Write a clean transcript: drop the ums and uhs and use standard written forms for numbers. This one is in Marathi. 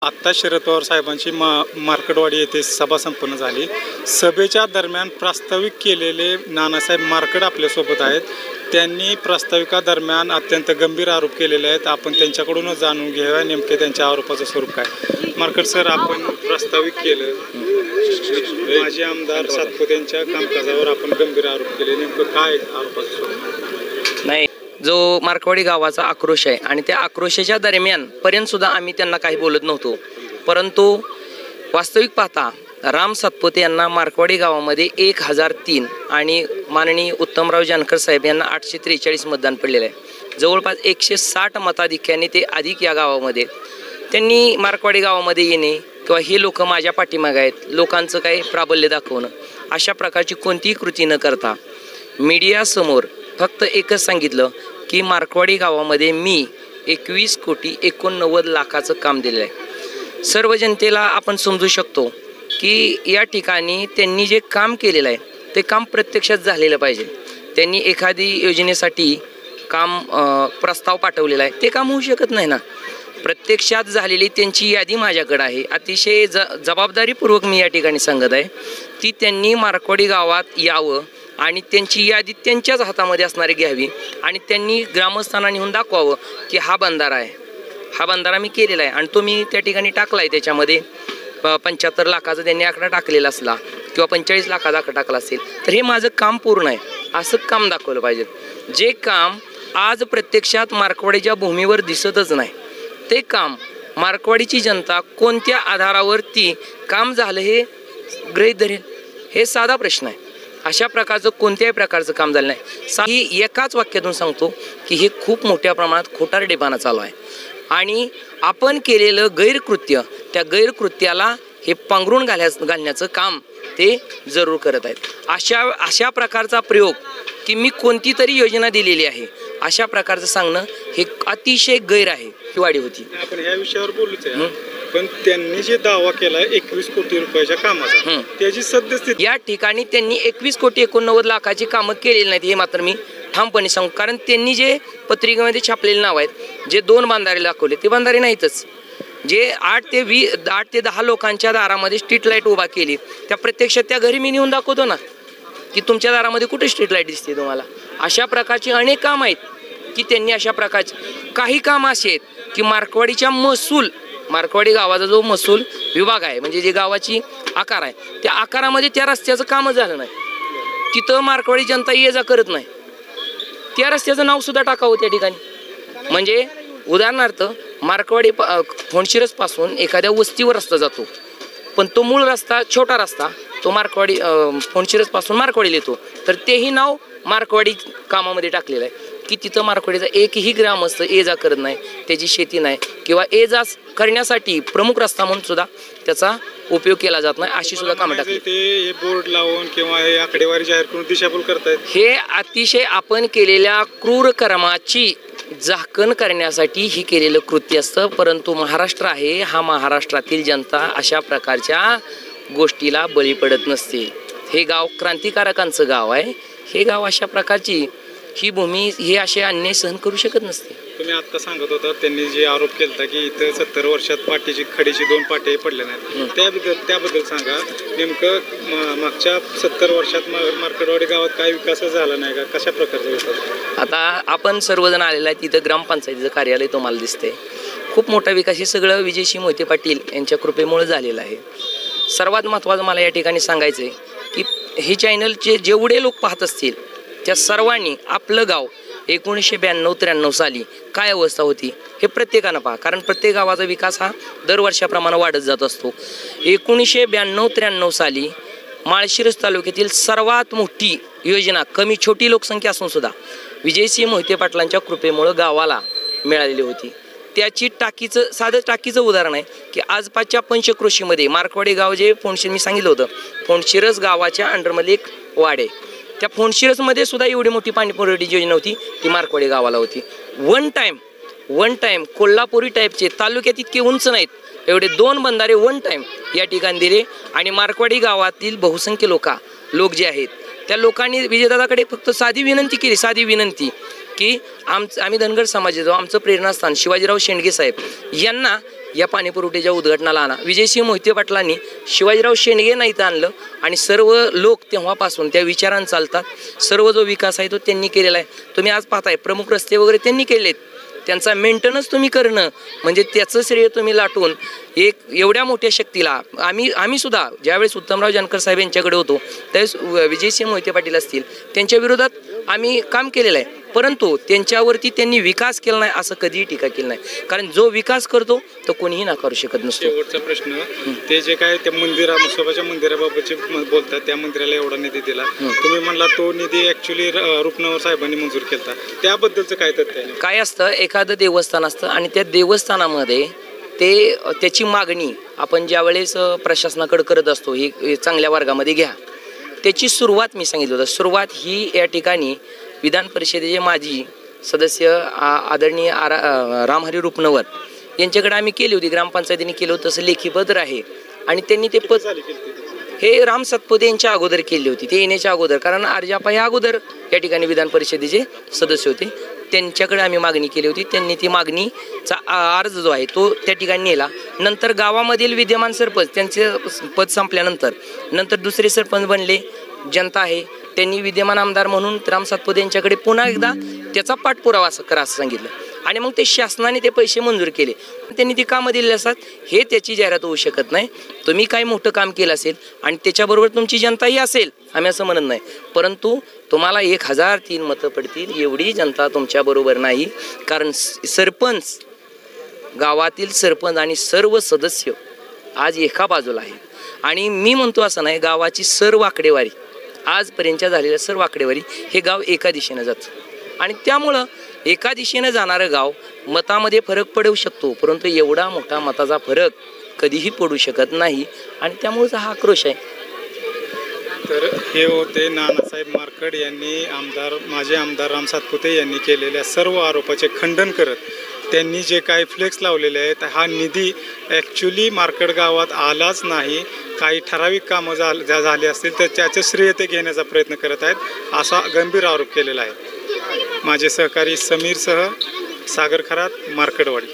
आत्ता शरद पवार साहेबांची मार्कडवाडी येथे सभा संपन्न झाली। सभेच्या दरम्यान प्रास्ताविक केलेले नानासाहेब मार्कड आपल्यासोबत आहेत। त्यांनी प्रास्ताविकादरम्यान अत्यंत गंभीर आरोप केलेले आहेत। आपण त्यांच्याकडूनच जाणून घेऊया नेमके त्यांच्या आरोपाचं स्वरूप काय। मार्कड सर, आपण प्रास्ताविक केलं, माजी आमदार सातपुतेंच्या कामकाजावर आपण गंभीर आरोप केले, नेमकं काय आरोपाचं स्वरूप? नाही, जो मार्कवाडी गावाचा आक्रोश आहे आणि त्या आक्रोशाच्या दरम्यान पर्यंत सुद्धा आम्ही त्यांना काही बोलत नव्हतो, परंतु वास्तविक पाहता राम सातपुते यांना मार्कवाडी गावामध्ये 1003 आणि माननीय उत्तमराव जानकर साहेब यांना 843 मतदान पडलेलं आहे। जवळपास 160 मताधिक्याने ते अधिक या गावामध्ये त्यांनी मार्कवाडी गावामध्ये येणे किंवा हे लोक माझ्या पाठीमागे आहेत, लोकांचं काही प्राबल्य दाखवणं, अशा प्रकारची कोणतीही कृती न करता मीडियासमोर फक्त एकच सांगितलं की मार्कवाडी गावामध्ये मी 21,89,00,000चं काम दिलेलं आहे। सर्व जनतेला आपण समजू शकतो की या ठिकाणी त्यांनी जे काम केलेलं आहे ते काम प्रत्यक्षात झालेलं पाहिजे। त्यांनी एखादी योजनेसाठी काम प्रस्ताव पाठवलेला आहे, ते काम होऊ शकत नाही ना। प्रत्यक्षात झालेली त्यांची यादी माझ्याकडे आहे, अतिशय जबाबदारीपूर्वक मी या ठिकाणी सांगत आहे की त्यांनी मार्कवाडी गावात यावं आणि त्यांची यादी त्यांच्याच हातामध्ये असणारी घ्यावी आणि त्यांनी ग्रामस्थांना नेऊन दाखवावं की हा बंधारा आहे, हा बंधारा मी केलेला आहे आणि तो मी त्या ठिकाणी टाकला आहे। त्याच्यामध्ये 75 लाखाचा त्यांनी आकडा टाकलेला असला किंवा 45 लाखाचा आकडा टाकला असेल तर हे माझं काम पूर्ण आहे असं काम दाखवलं पाहिजे। जे काम आज प्रत्यक्षात मार्कवाडीच्या भूमीवर दिसतच नाही, ते काम मार्कवाडीची जनता कोणत्या आधारावरती काम झालं हे गृहीत धरेल, हे साधा प्रश्न आहे। अशा प्रकारचं कोणत्याही प्रकारचं काम झालं नाही। ही एकाच वाक्यातून सांगतो की हे खूप मोठ्या प्रमाणात खोटारडेपणा चालू आहे आणि आपण केलेलं गैरकृत्य, त्या गैरकृत्याला हे पांघरून घालण्याचं काम ते जरूर करत आहेत। अशा प्रकारचा प्रयोग की मी कोणती तरी योजना दिलेली आहे अशा प्रकारचं सांगणं हे अतिशय गैर आहे। ही वाढी होती, आपण या विषयावर बोलूच आहे, पण त्यांनी जे दावा केला 21 कोटी रुपयाच्या कामाचा, त्याची सद्यस्थिती या ठिकाणी त्यांनी 21,89,00,000ची कामं केलेली नाहीत, हे मात्र मी ठामपणे सांगू। कारण त्यांनी जे पत्रिकेमध्ये छापलेले नाव आहेत, जे 2 बंधारे दाखवले ते बंधारे नाहीतच। जे 8 ते 10 लोकांच्या दारामध्ये स्ट्रीट लाईट उभा केली, त्या प्रत्यक्षात त्या घरी मी नेऊन दाखवतो ना की तुमच्या दारामध्ये कुठे स्ट्रीट लाईट दिसते तुम्हाला। अशा प्रकारची अनेक काम आहेत की त्यांनी अशा प्रकारचे काही काम असे आहेत की मार्कवाडी गावाचा जो महसूल विभाग आहे, म्हणजे जे गावाची आकार आहे, त्या आकारामध्ये त्या रस्त्याचं कामच झालं नाही। तिथं मार्कवाडी जनता ये जा करत नाही, त्या रस्त्याचं नाव सुद्धा टाकावं त्या ठिकाणी। म्हणजे उदाहरणार्थ मार्कवाडी फोंडशिरस पासून एखाद्या वस्तीवर रस्ता जातो, पण तो मूळ रस्ता छोटा रस्ता तो मार्कवाडी फोंडशिरस पासून मार्कवाडीला येतो, तर तेही नाव मार्कवाडी कामामध्ये टाकलेलं आहे की तिथं मार्कवाडीचा एकही ग्रामस्थ ये जा करत नाही, त्याची शेती नाही किंवा ये जा करण्यासाठी प्रमुख रस्ता म्हणून सुद्धा त्याचा उपयोग केला जात नाही, अशी सुद्धा कामं टाकली। ते बोर्ड लावून किंवा हे आकडेवारी जाहीर करून दिशाभूल करतायत। हे अतिशय आपण केलेल्या क्रूर कर्माची झाकण करण्यासाठी ही केलेलं कृत्य असतं, परंतु महाराष्ट्र आहे, हा महाराष्ट्रातील जनता अशा प्रकारच्या गोष्टीला बळी पडत नसते। हे गाव क्रांतिकारकांचं गाव आहे, हे गाव अशा प्रकारची ही भूमी हे असे अन्याय सहन करू शकत नसते। तुम्ही आता सांगत होता त्यांनी जे आरोप केला की इथं 70 वर्षात पाठीची खडीची 2 पाटे पडले नाहीत, त्याबद्दल सांगा। नेमकं मागच्या 70 वर्षात मार्कवाडी गावात काय विकास झाला नाही का, कशा प्रकारचा विकास? आता आपण सर्वजण आलेला आहे, तिथं ग्रामपंचायतीचं कार्यालय तुम्हाला दिसते, खूप मोठा विकास हे सगळं विजयसिंह मोहिते पाटील यांच्या कृपेमुळे झालेलं आहे। सर्वात महत्त्वाचं मला या ठिकाणी सांगायचं आहे की हे चॅनलचे जेवढे लोक पाहत असतील त्या सर्वांनी आपलं गाव 1992-93 साली काय अवस्था होती हे प्रत्येकानं पहा, कारण प्रत्येक गावाचा विकास हा दरवर्षाप्रमाणे वाढत जात असतो। 1992-93 साली माळशिरस तालुक्यातील सर्वात मोठी योजना, कमी छोटी लोकसंख्या असून सुद्धा विजयसिंह मोहिते पाटलांच्या कृपेमुळे गावाला मिळालेली होती। त्याची साधं टाकीचं उदाहरण आहे की आजपासच्या पंचक्रोशीमध्ये मार्कवाडी गाव जे मी सांगितलं होतं, फोंडशिरस गावाच्या अंडरमध्ये एक वाड आहे, त्या फोंडशिरसमध्ये सुद्धा एवढी मोठी पाणीपुरवठ्याची योजना होती, ती मार्कवाडी गावाला होती। वन टाइम कोल्हापुरी टाईपचे, तालुक्यात इतके उंच नाहीत, एवढे 2 बंधारे वन टाइम या ठिकाणी दिले आणि मार्कवाडी गावातील बहुसंख्य लोक जे आहेत त्या लोकांनी विजयदादाकडे फक्त साधी विनंती केली की आम्ही धनगर समाज येतो, आमचं प्रेरणास्थान शिवाजीराव शेंडगे साहेब यांना या पाणीपुरवठ्याच्या उद्घाटनाला आणा. विजयसिंह मोहिते पाटलांनी शिवाजीराव शेंडगे नाही तर आणलं आणि सर्व लोक तेव्हापासून त्या विचारांनी चालतात. सर्व जो विकास आहे तो त्यांनी केलेला आहे. तुम्ही आज पाहताय प्रमुख रस्ते वगैरे त्यांनी केलेत. त्यांचा मेंटेनन्स तुम्ही करणं म्हणजे त्याचं श्रेय तुम्ही लाटून एक एवढ्या मोठ्या शक्तीला आम्ही सुद्धा ज्यावेळेस उत्तमराव जानकर साहेब यांच्याकडे होतो त्यावेळेस विजयसिंह मोहिते पाटील असतील त्यांच्या विरोधात आम्ही काम केलेलं आहे, परंतु त्यांच्यावरती त्यांनी विकास केला नाही असं कधीही टीका केली नाही. कारण जो विकास करतो तो कोणीही नाकारू शकत नसतो. शेवटचा प्रश्न, ते जे काय त्या मंदिराच्या मंदिराबाबतचे बोलतात त्या मंदिराला एवढा निधी दिला तुम्ही म्हणला, तो निधी ऍक्च्युली रुपनवर साहेबांनी मंजूर केला, त्याबद्दलचं काय तथ्य आहे? काय असतं, एखादं देवस्थान असतं आणि त्या देवस्थानामध्ये त्याची मागणी आपण ज्यावेळेस प्रशासनाकडे करत असतो, ही चांगल्या वर्गामध्ये घ्या, त्याची सुरुवात मी सांगितलं होतं. सुरुवात ही या ठिकाणी विधान परिषदेचे माजी सदस्य आदरणीय रामहरी रुपनवर यांच्याकडे आम्ही केली होती, ग्रामपंचायतीने केलं होतं, तसं लेखीपत्र आहे. आणि त्यांनी ते हे राम सातपुते यांच्या अगोदर केली होती, ते येण्याच्या अगोदर, कारण आर्जापा या अगोदर या ठिकाणी विधान परिषदेचे सदस्य होते. त्यांच्याकडे आम्ही मागणी केली होती. त्यांनी ती मागणीचा अर्ज जो आहे तो त्या ठिकाणी नेला. नंतर गावामधील विद्यमान सरपंच त्यांचे पद संपल्यानंतर दुसरे सरपंच बनले, जनता आहे, त्यांनी विद्यमान आमदार म्हणून राम सातपुते यांच्याकडे पुन्हा एकदा त्याचा पाठपुरावा करा असं सांगितलं आणि मग ते शासनाने ते पैसे मंजूर केले. त्यांनी ती कामं दिलेली असतात, हे त्याची जाहिरात होऊ शकत नाही. तुम्ही काही मोठं काम केलं असेल आणि त्याच्याबरोबर तुमची जनताही असेल, आम्ही असं म्हणत नाही, परंतु तुम्हाला 1003 मतं पडतील एवढी जनता तुमच्याबरोबर नाही. कारण सरपंच, गावातील सरपंच आणि सर्व सदस्य आज एका बाजूला आहेत. आणि मी म्हणतो असं नाही, गावाची सर्व आकडेवारी आजपर्यंतच्या झालेल्या सर्व आकडेवारी हे गाव एका दिशेनं जातं आणि त्यामुळं एका दिशेनं जाणारं गाव मतामध्ये फरक पडू शकतो, परंतु एवढा मोठा मताचा फरक कधीही पडू शकत नाही आणि त्यामुळेच हा आक्रोश आहे. तर हे होते नानासाहेब मार्कड यांनी माजी आमदार राम सातपुते यांनी केलेल्या सर्व आरोपाचे खंडन करत त्यांनी जे काही फ्लेक्स लावलेले आहेत, हा निधी ॲक्च्युली मार्कड गावात आलाच नाही, काही ठराविक कामं झाली असतील तर त्याचे श्रेय ते घेण्याचा प्रयत्न करत आहेत, असा गंभीर आरोप केलेला आहे. माझे सहकारी समीरसह सागर खरात, मार्कडवाडी.